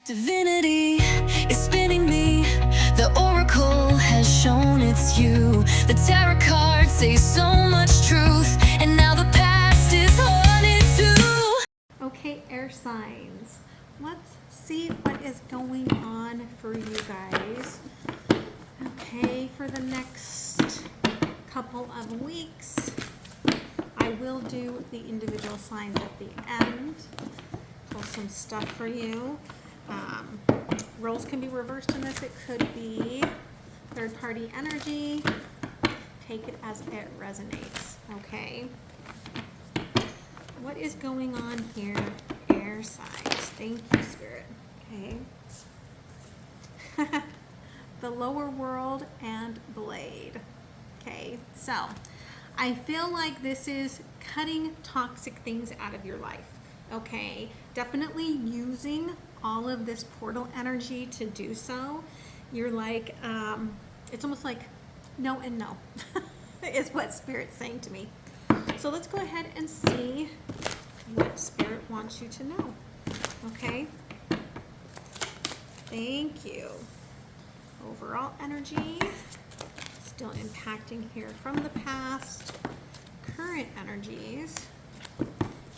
Divinity is spinning me. The oracle has shown it's you. The tarot cards say so much truth, and now the past is haunted too. Okay, air signs. Let's see what is going on for you guys. Okay, for the next couple of weeks, I will do the individual signs at the end. Pull some stuff for you. Roles can be reversed in this. It could be third-party energy. Take it as it resonates, okay? What is going on here? Air signs. Thank you, Spirit. Okay. The lower world and Blade. Okay, so I feel like this is cutting toxic things out of your life. Okay, definitely using all of this portal energy to do so. You're like, it's almost like no and no is what Spirit's saying to me. So let's go ahead and see what Spirit wants you to know. Okay, thank you. Overall energy still impacting here from the past, current energies,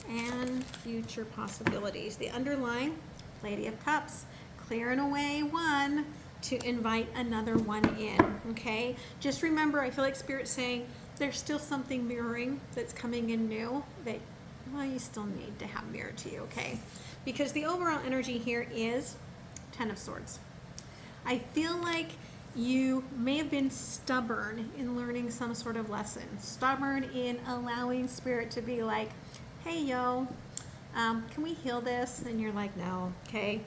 and future possibilities. The underlying Lady of Cups, clearing away one to invite another one in. Okay, just remember, I feel like Spirit's saying there's still something mirroring that's coming in new that, well, you still need to have mirrored to you. Okay, because the overall energy here is Ten of Swords. I feel like you may have been stubborn in learning some sort of lesson, stubborn in allowing Spirit to be like, hey, yo, can we heal this? And you're like, no, okay?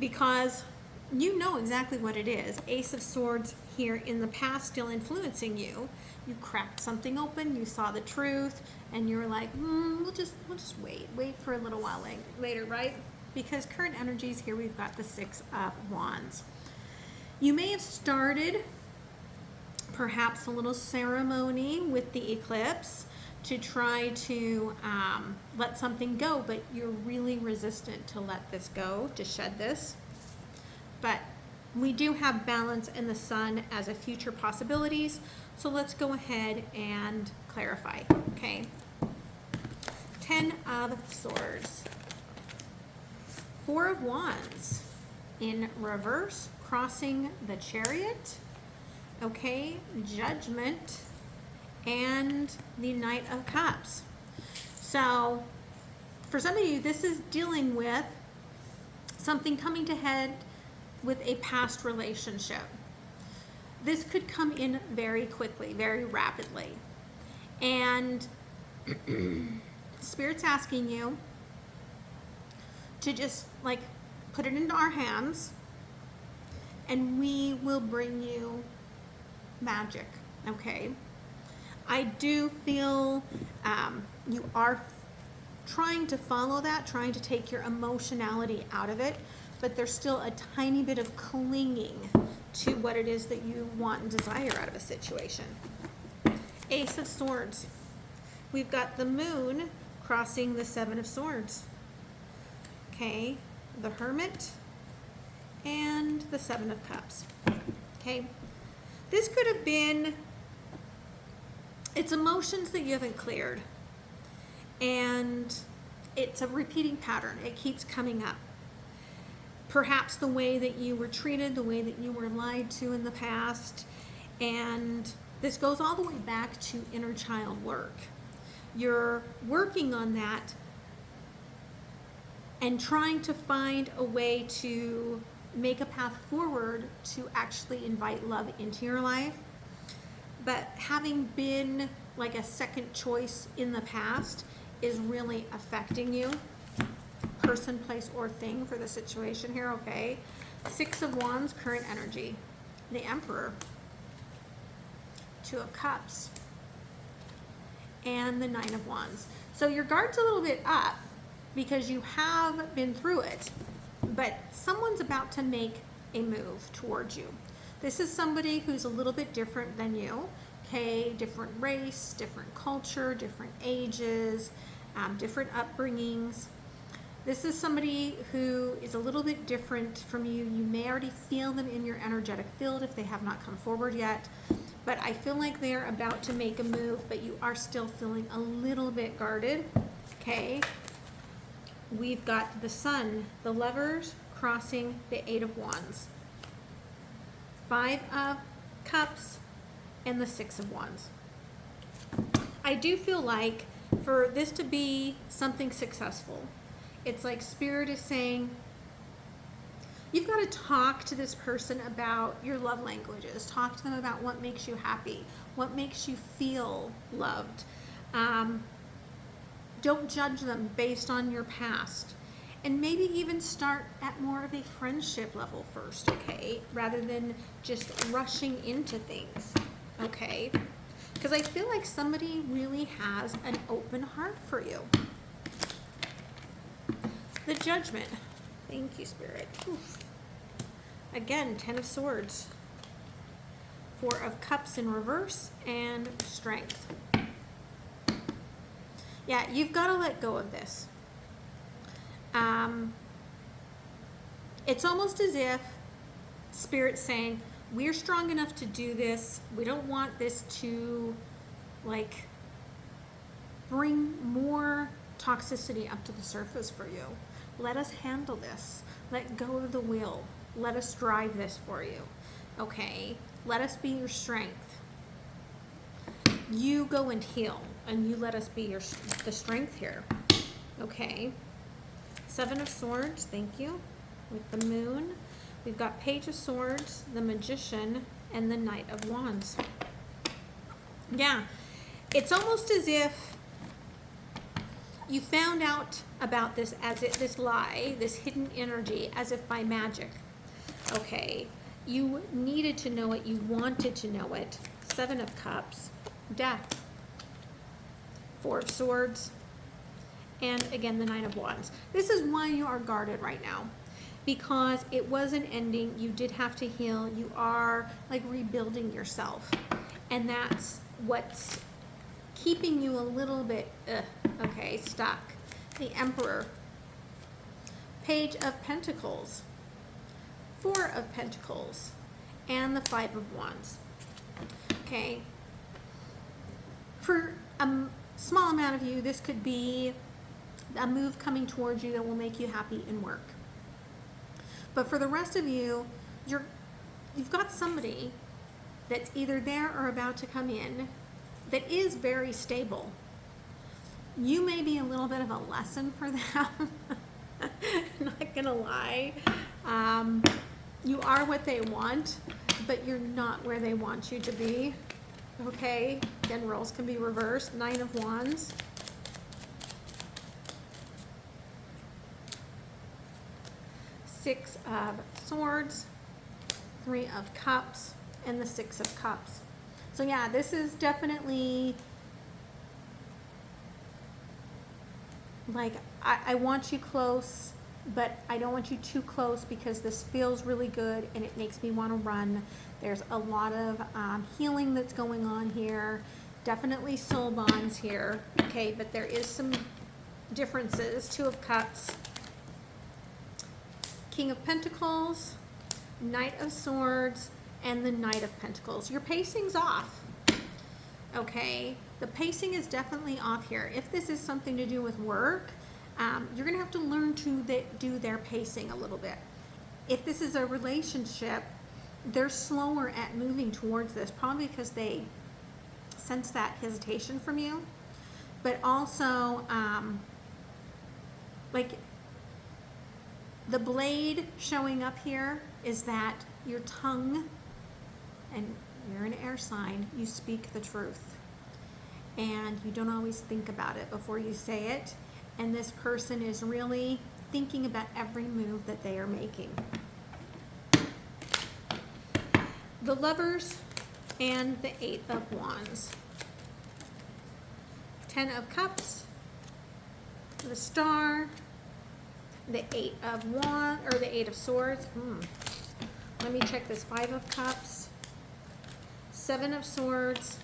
Because you know exactly what it is. Ace of Swords here in the past still influencing you. You cracked something open, you saw the truth, and you're like, we'll just wait for a little while later, right? Because current energies here, we've got the Six of Wands. You may have started perhaps a little ceremony with the eclipse to try to let something go, but you're really resistant to let this go, to shed this. But we do have balance in the sun as a future possibilities, so let's go ahead and clarify, okay? Ten of Swords. Four of Wands in reverse, crossing the Chariot, okay? Judgment, and the Knight of Cups. So for some of you, this is dealing with something coming to head with a past relationship. This could come in very quickly, very rapidly. And Spirit's asking you to just like put it into our hands, and we will bring you magic, okay? I do feel you are trying to follow that, trying to take your emotionality out of it, but there's still a tiny bit of clinging to what it is that you want and desire out of a situation. Ace of Swords. We've got the Moon crossing the Seven of Swords. Okay, the Hermit and the Seven of Cups. Okay, this could have been, it's emotions that you haven't cleared, and it's a repeating pattern. It keeps coming up. Perhaps the way that you were treated, the way that you were lied to in the past, and this goes all the way back to inner child work. You're working on that and trying to find a way to make a path forward to actually invite love into your life. But having been like a second choice in the past is really affecting you. Person, place, or thing for the situation here, okay? Six of Wands, current energy. The Emperor. Two of Cups. And the Nine of Wands. So your guard's a little bit up because you have been through it, but someone's about to make a move towards you. This is somebody who's a little bit different than you, okay? Different race, different culture, different ages, different upbringings. This is somebody who is a little bit different from you. You may already feel them in your energetic field if they have not come forward yet. But I feel like they're about to make a move, but you are still feeling a little bit guarded. Okay. We've got the Sun, the Lovers, crossing the Eight of Wands. Five of Cups and the Six of Wands. I do feel like for this to be something successful, it's like Spirit is saying, you've got to talk to this person about your love languages. Talk to them about what makes you happy, what makes you feel loved. Don't judge them based on your past. And maybe even start at more of a friendship level first, okay? Rather than just rushing into things, okay? Because I feel like somebody really has an open heart for you. The Judgment. Thank you, Spirit. Oof. Again, Ten of Swords. Four of Cups in reverse and Strength. Yeah, you've got to let go of this. It's almost as if Spirit's saying, we're strong enough to do this. We don't want this to, like, bring more toxicity up to the surface for you. Let us handle this. Let go of the wheel. Let us drive this for you. Okay? Let us be your strength. You go and heal, and you let us be the strength here. Okay? Seven of Swords, thank you. With the Moon. We've got Page of Swords, the Magician, and the Knight of Wands. Yeah, it's almost as if you found out about this this lie, this hidden energy, as if by magic. Okay, you needed to know it, you wanted to know it. Seven of Cups, Death, Four of Swords, and again the Knight of Wands. This is why you are guarded right now, because it was an ending. You did have to heal. You are like rebuilding yourself, and that's what's keeping you a little bit okay, stuck. The Emperor, Page of Pentacles, Four of Pentacles, and the Five of Wands. Okay, for a small amount of you, this could be a move coming towards you that will make you happy in work. But for the rest of you, you've got somebody that's either there or about to come in that is very stable. You may be a little bit of a lesson for them. Not gonna lie. You are what they want, but you're not where they want you to be. Okay, again, roles can be reversed. Nine of Wands. Six of Swords, Three of Cups, and the Six of Cups. So yeah, this is definitely like, I want you close, but I don't want you too close because this feels really good and it makes me want to run. There's a lot of healing that's going on here. Definitely soul bonds here. Okay, but there is some differences. Two of Cups, King of Pentacles, Knight of Swords, and the Knight of Pentacles. Your pacing's off. Okay, the pacing is definitely off here. If this is something to do with work, you're gonna have to learn to do their pacing a little bit. If this is a relationship, they're slower at moving towards this, probably because they sense that hesitation from you. But also, like, the blade showing up here is that your tongue, and you're an air sign, you speak the truth. And you don't always think about it before you say it. And this person is really thinking about every move that they are making. The Lovers and the Eight of Wands. Ten of Cups, the Star, the Eight of Wands, or the Eight of Swords. Let me check this. Five of Cups, Seven of Swords,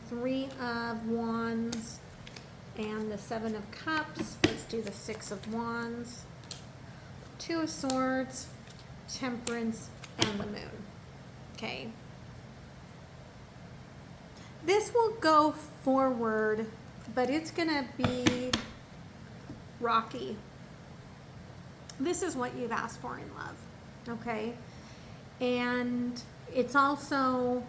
Three of Wands, and the Seven of Cups. Let's do the Six of Wands, Two of Swords, Temperance, and the Moon. Okay. This will go forward, but it's going to be rocky. This is what you've asked for in love. Okay. And it's also,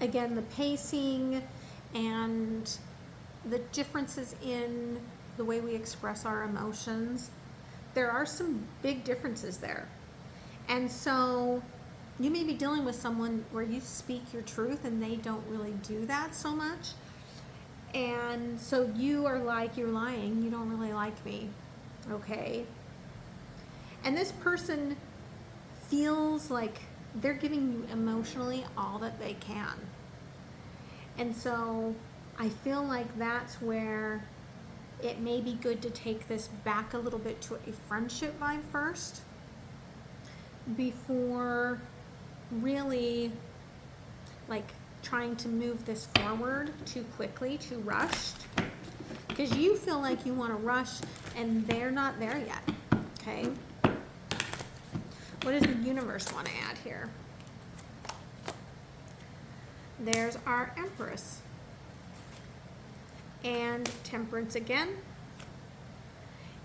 again, the pacing and the differences in the way we express our emotions. There are some big differences there. And so you may be dealing with someone where you speak your truth and they don't really do that so much. And so you are like, you're lying, you don't really like me. Okay. And this person feels like they're giving you emotionally all that they can. And so I feel like that's where it may be good to take this back a little bit to a friendship vibe first before really like trying to move this forward too quickly, too rushed. Because you feel like you want to rush and they're not there yet. Okay. What does the universe want to add here? There's our Empress. And Temperance again.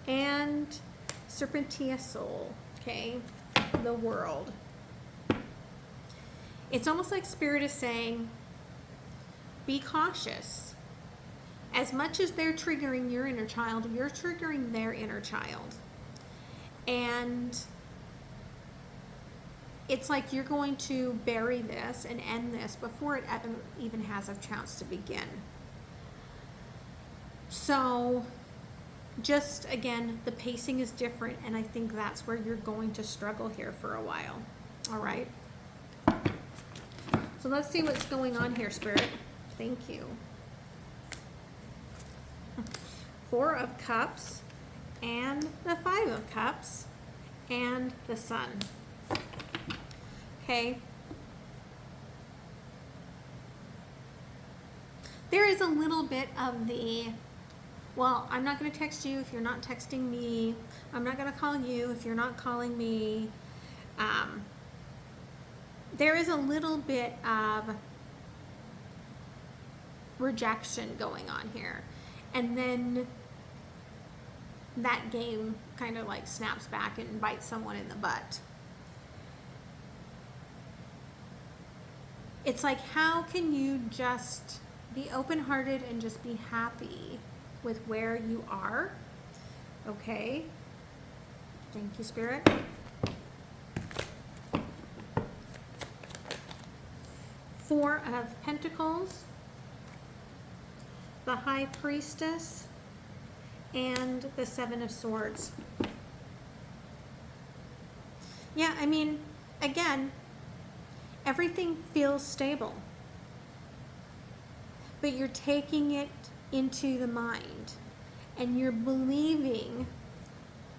And Serpentia Soul. Okay. The World. It's almost like Spirit is saying, be cautious. As much as they're triggering your inner child, you're triggering their inner child. And it's like you're going to bury this and end this before it even has a chance to begin. So just again, the pacing is different, and I think that's where you're going to struggle here for a while. All right. So let's see what's going on here, Spirit. Thank you. Four of Cups and the Five of Cups and the Sun. Okay. There is a little bit of the, well, I'm not going to text you if you're not texting me. I'm not going to call you if you're not calling me. There is a little bit of rejection going on here. And then that game kind of like snaps back and bites someone in the butt. It's like, how can you just be open-hearted and just be happy with where you are? Okay. Thank you, Spirit. Four of Pentacles, the High Priestess, and the Seven of Swords. Yeah, I mean, again, everything feels stable, but you're taking it into the mind and you're believing,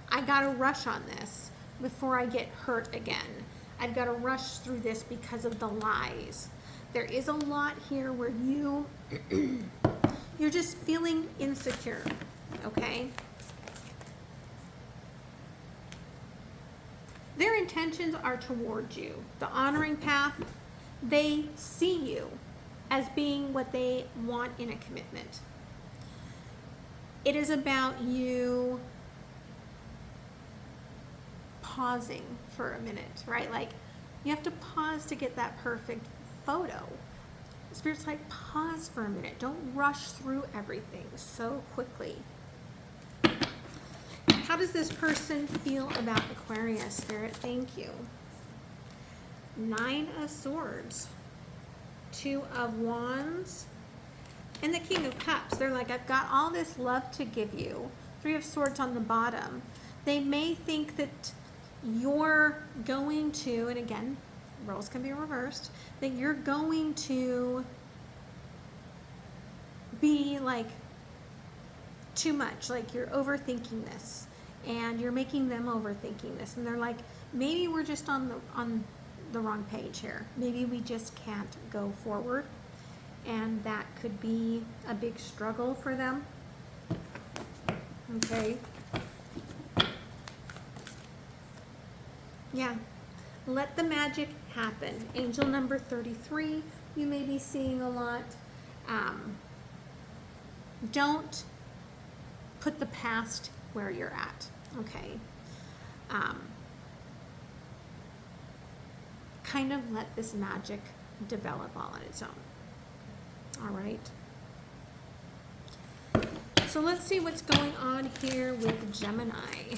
I gotta rush on this before I get hurt again. I've got to rush through this because of the lies. There is a lot here where you're just feeling insecure, okay? Their intentions are towards you. The honoring path, they see you as being what they want in a commitment. It is about you pausing for a minute, right? Like, you have to pause to get that perfect photo. Spirit's like, pause for a minute. Don't rush through everything so quickly. How does this person feel about Aquarius, Spirit? Thank you. Nine of Swords, Two of Wands, and the King of Cups. They're like, I've got all this love to give you. Three of Swords on the bottom. They may think that you're going to, and again, roles can be reversed, that you're going to be like too much, like you're overthinking this and you're making them overthinking this, and they're like, maybe we're just on the wrong page here. Maybe we just can't go forward, and that could be a big struggle for them. Okay? Yeah. Let the magic happen. Angel number 33, you may be seeing a lot. Don't put the past where you're at, okay? Kind of let this magic develop all on its own. All right. So let's see what's going on here with Gemini.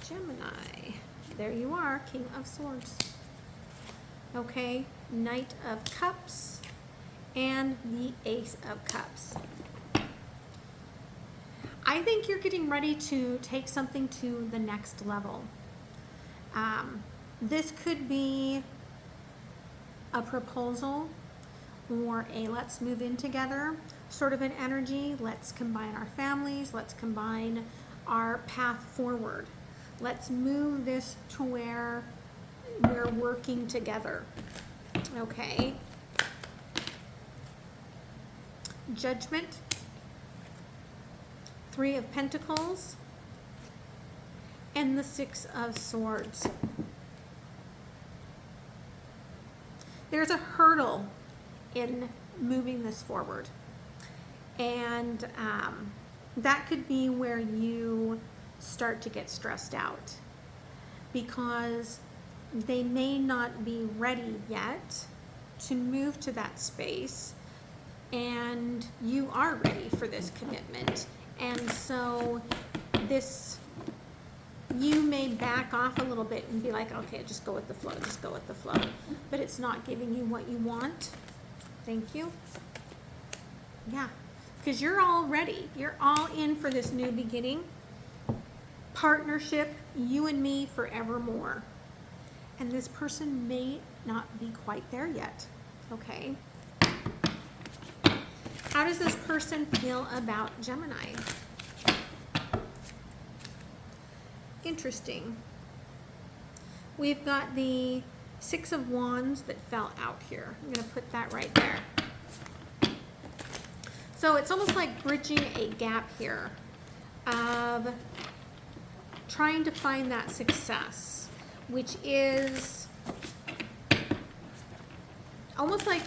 Gemini, there you are, King of Swords. Okay, Knight of Cups and the Ace of Cups. I think you're getting ready to take something to the next level. This could be a proposal or a let's move in together sort of an energy. Let's combine our families. Let's combine our path forward. Let's move this to where we're working together. Okay. Judgment. 3 of Pentacles and the 6 of Swords. There's a hurdle in moving this forward, and that could be where you start to get stressed out because they may not be ready yet to move to that space, and you are ready for this commitment. And so this, you may back off a little bit and be like, okay, just go with the flow, just go with the flow. But it's not giving you what you want. Thank you. Yeah, because you're all ready. You're all in for this new beginning. Partnership, you and me forevermore. And this person may not be quite there yet, okay? How does this person feel about Gemini? Interesting. We've got the 6 of Wands that fell out here. I'm going to put that right there. So it's almost like bridging a gap here of trying to find that success, which is almost like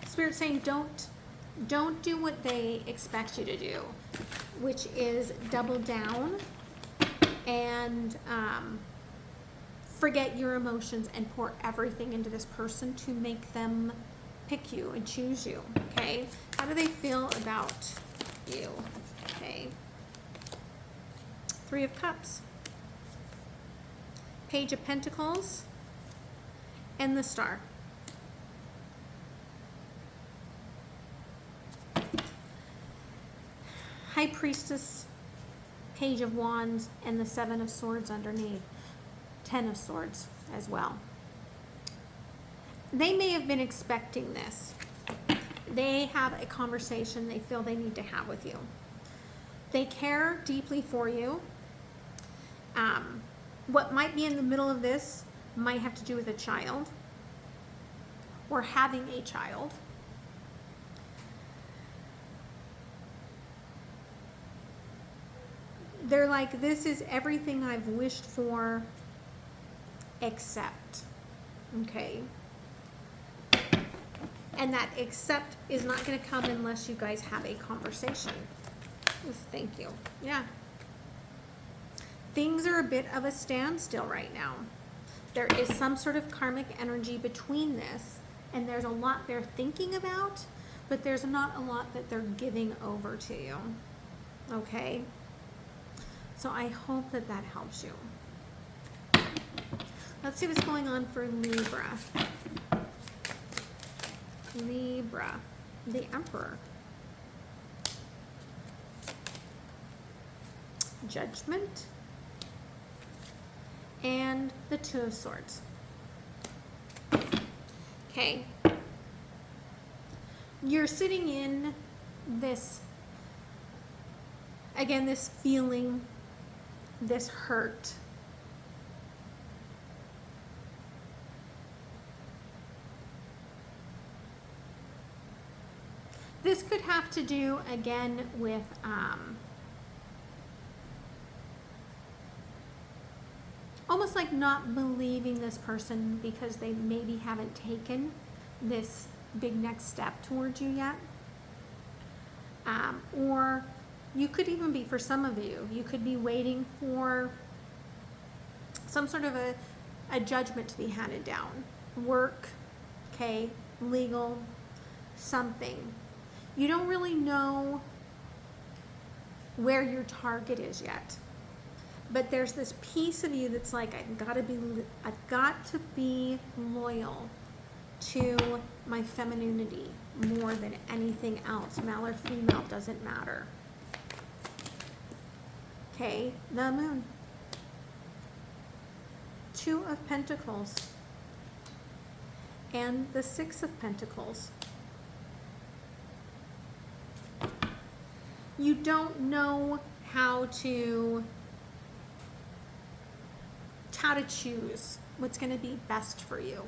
Spirit saying don't do what they expect you to do, which is double down and forget your emotions and pour everything into this person to make them pick you and choose you, okay? How do they feel about you, okay? 3 of Cups, Page of Pentacles, and the Star. High Priestess, Page of Wands, and the 7 of Swords underneath. 10 of Swords as well. They may have been expecting this. They have a conversation they feel they need to have with you. They care deeply for you. What might be in the middle of this might have to do with a child or having a child. They're like, this is everything I've wished for except, okay? And that except is not going to come unless you guys have a conversation. Thank you. Yeah. Things are a bit of a standstill right now. There is some sort of karmic energy between this, and there's a lot they're thinking about, but there's not a lot that they're giving over to you. Okay? So I hope that that helps you. Let's see what's going on for Libra. Libra, the Emperor. Judgment. And the 2 of Swords. Okay. You're sitting in this, again, this feeling, this hurt. This could have to do, again, with almost like not believing this person because they maybe haven't taken this big next step towards you yet. Or you could even be, for some of you, you could be waiting for some sort of a judgment to be handed down. Work, okay, legal, something. You don't really know where your target is yet. But there's this piece of you that's like, I've got to be loyal to my femininity more than anything else. Male or female, doesn't matter. Okay, the Moon. Two of Pentacles. And the Six of Pentacles. You don't know how to choose what's going to be best for you.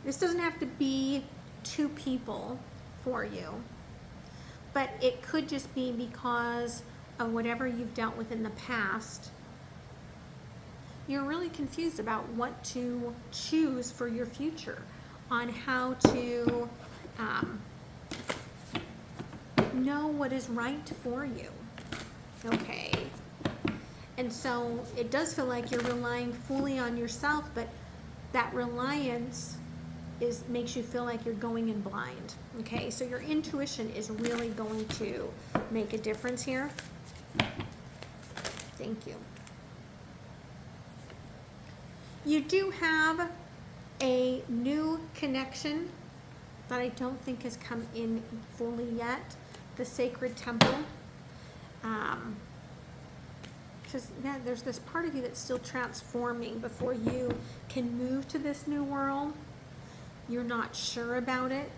This doesn't have to be two people for you, but it could just be because of whatever you've dealt with in the past. You're really confused about what to choose for your future, on how to know what is right for you. Okay. And so it does feel like you're relying fully on yourself, but that reliance makes you feel like you're going in blind. Okay, so your intuition is really going to make a difference here. Thank you. You do have a new connection that I don't think has come in fully yet. The Sacred Temple. Because there's this part of you that's still transforming before you can move to this new world. You're not sure about it.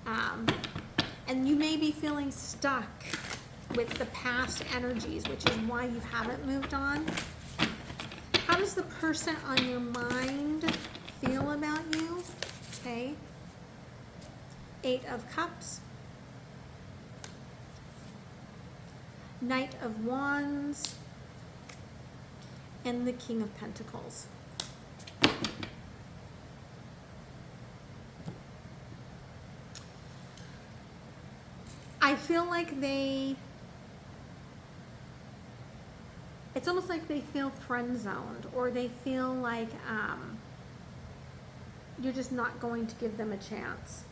And you may be feeling stuck with the past energies, which is why you haven't moved on. How does the person on your mind feel about you? Okay. Eight of Cups. Knight of Wands. And the King of Pentacles. I feel like it's almost like they feel friend zoned, or they feel like you're just not going to give them a chance.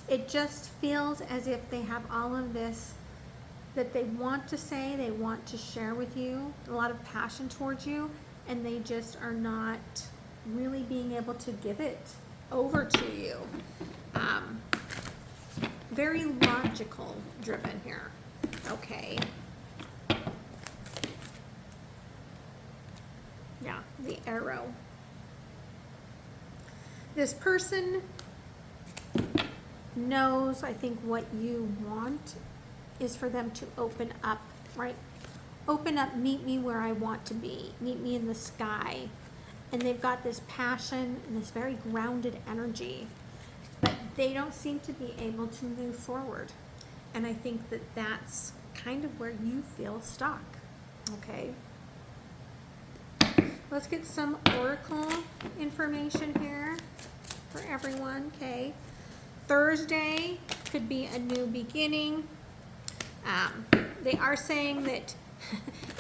It just feels as if they have all of this that they want to say, they want to share with you, a lot of passion towards you, and they just are not really being able to give it over to you. Very logical driven here. Okay. Yeah, the Arrow. This person knows, I think, what you want is for them to open up, right? Open up, meet me where I want to be, meet me in the sky. And they've got this passion and this very grounded energy, but they don't seem to be able to move forward. And I think that that's kind of where you feel stuck. Okay. Let's get some oracle information here for everyone. Okay. Thursday could be a new beginning. They are saying that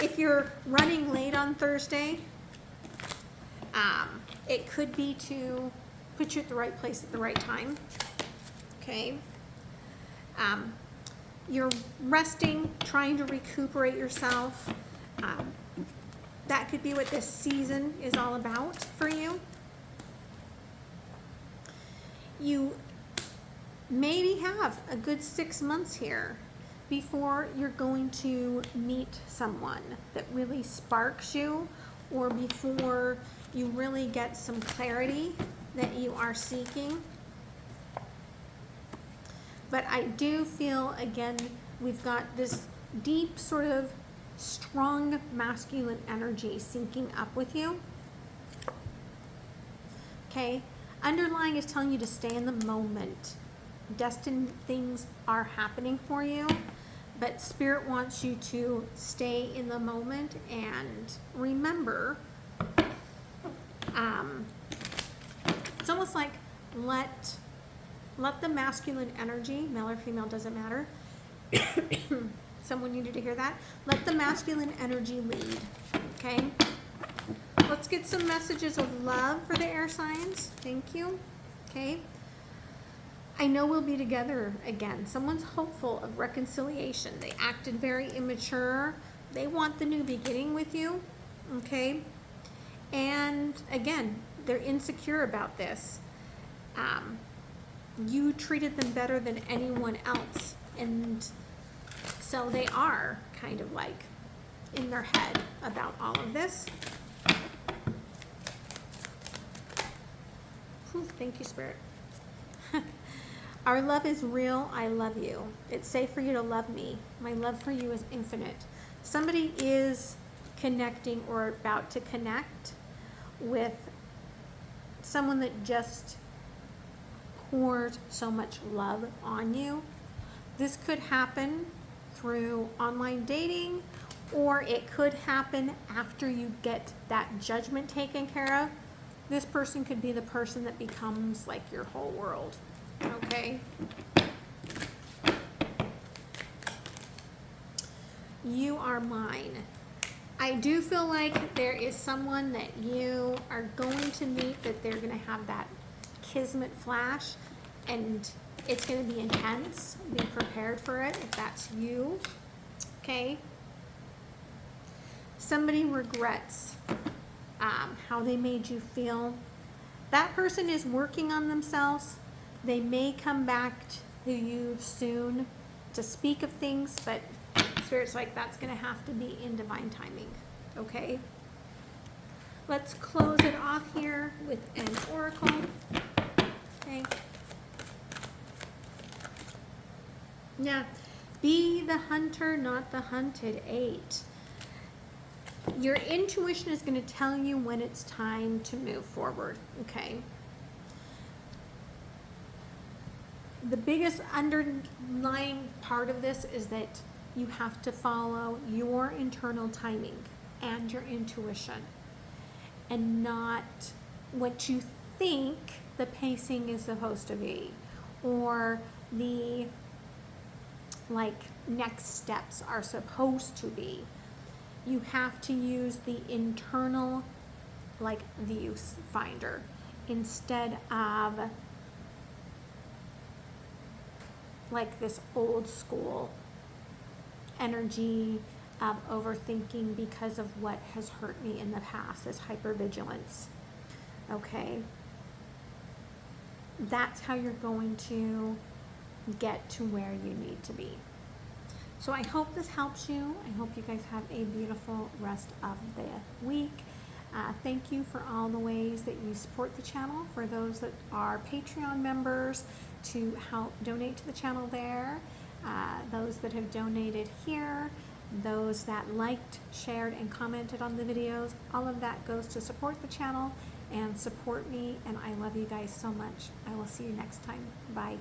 if you're running late on Thursday, it could be to put you at the right place at the right time. Okay. You're resting, trying to recuperate yourself. That could be what this season is all about for you. You maybe have a good 6 months here before you're going to meet someone that really sparks you, or before you really get some clarity that you are seeking. But I do feel, again, we've got this deep sort of strong masculine energy syncing up with you. Okay, underlying is telling you to stay in the moment. destined things are happening for you, but Spirit wants you to stay in the moment and remember. It's almost like let the masculine energy, male or female, doesn't matter. Someone needed to hear that. Let the masculine energy lead. Okay. Let's get some messages of love for the air signs. Thank you. Okay. I know we'll be together again. Someone's hopeful of reconciliation. They acted very immature. They want the new beginning with you. Okay. And again, they're insecure about this. You treated them better than anyone else. And so they are kind of like in their head about all of this. Whew, thank you, Spirit. Our love is real. I love you. It's safe for you to love me. My love for you is infinite. Somebody is connecting or about to connect with someone that just poured so much love on you. This could happen through online dating, or it could happen after you get that judgment taken care of. This person could be the person that becomes like your whole world. Okay? You are mine. I do feel like there is someone that you are going to meet, that they're going to have that kismet flash, and it's going to be intense. Be prepared for it if that's you. Okay? Somebody regrets how they made you feel. That person is working on themselves. They may come back to you soon to speak of things, but Spirit's like, that's going to have to be in divine timing. Okay? Let's close it off here with an oracle. Okay. Yeah. Be the hunter, not the hunted. 8. Your intuition is going to tell you when it's time to move forward. Okay? The biggest underlying part of this is that you have to follow your internal timing and your intuition, and not what you think the pacing is supposed to be, or the next steps are supposed to be. You have to use the internal view finder instead of this old school energy of overthinking because of what has hurt me in the past, this hypervigilance. Okay? That's how you're going to get to where you need to be. So I hope this helps you. I hope you guys have a beautiful rest of the week. Thank you for all the ways that you support the channel. For those that are Patreon members, to help donate to the channel there. Those that have donated here. Those that liked, shared, and commented on the videos. All of that goes to support the channel and support me. And I love you guys so much. I will see you next time. Bye.